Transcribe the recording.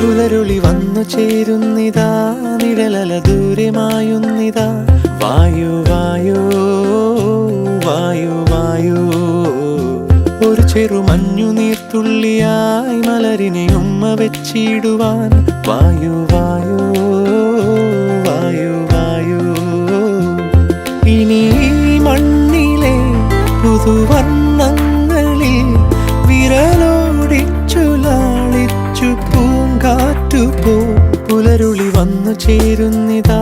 പുലരുളി വന്നു ചേരുന്നിതാ, നിഴലല ദൂരെ മായുന്നിതാ. വായു വായു വായു വായു, ഒരു ചെറു മഞ്ഞു നീർത്തുള്ളിയായി മലരിനെ ഉമ്മ വെച്ചിടുവാൻ. വായു വായു വായു വായു, ഇനി മണ്ണിലെ പുതുവർണ്ണങ്ങളിൽ വിരലോടിച്ചു ലാളിച്ചു പൂങ്കാറ്റുപോ. പുലരുളി വന്നു ചേരുന്നിതാ,